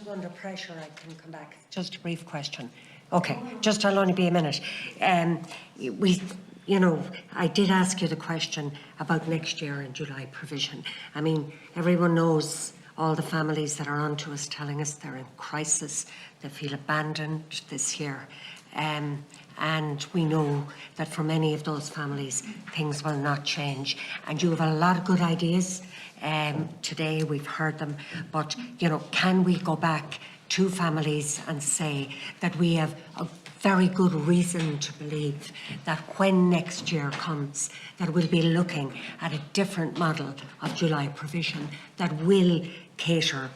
I'm under pressure, I can come back. Just a brief question. Okay, just I'll only be a minute. I did ask you the question about next year in July provision. I mean, everyone knows all the families that are on to us telling us they're in crisis, they feel abandoned this year. And we know that for many of those families, things will not change. And you have a lot of good ideas. Today we've heard them, but can we go back to families and say that we have a very good reason to believe that when next year comes, that we'll be looking at a different model of July provision that will cater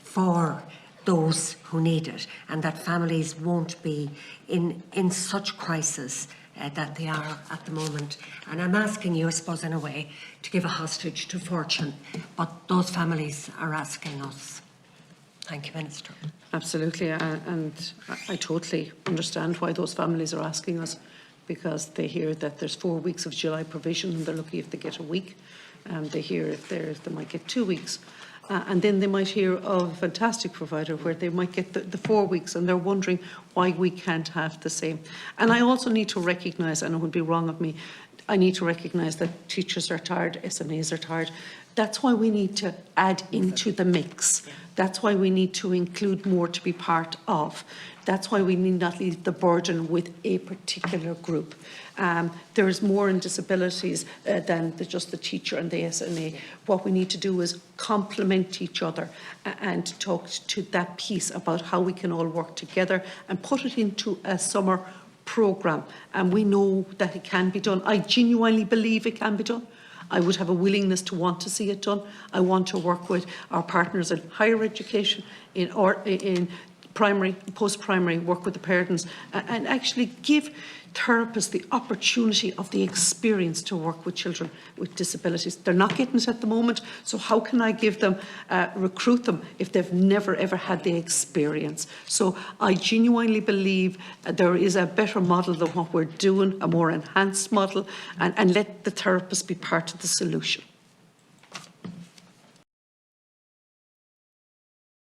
for those who need it, and that families won't be in such crisis that they are at the moment. And I'm asking you, I suppose, in a way, to give a hostage to fortune, but those families are asking us. Thank you, Minister. Absolutely, and I totally understand why those families are asking us, because they hear that there's 4 weeks of July provision and they're lucky if they get a week. They hear if they might get 2 weeks. And then they might hear of a fantastic provider where they might get the 4 weeks, and they're wondering why we can't have the same. And I also need to recognise, and it would be wrong of me, I need to recognise that teachers are tired, SMEs are tired. That's why we need to add into the mix. That's why we need to include more to be part of. That's why we need not leave the burden with a particular group. There is more in disabilities than just the teacher and the SNA. What we need to do is complement each other and talk to that piece about how we can all work together and put it into a summer programme. And we know that it can be done. I genuinely believe it can be done. I would have a willingness to want to see it done. I want to work with our partners in higher education, in primary, post-primary, work with the parents, and actually give therapists the opportunity of the experience to work with children with disabilities. They're not getting it at the moment, so how can I give them, recruit them if they've never ever had the experience? So I genuinely believe there is a better model than what we're doing, a more enhanced model, and let the therapists be part of the solution.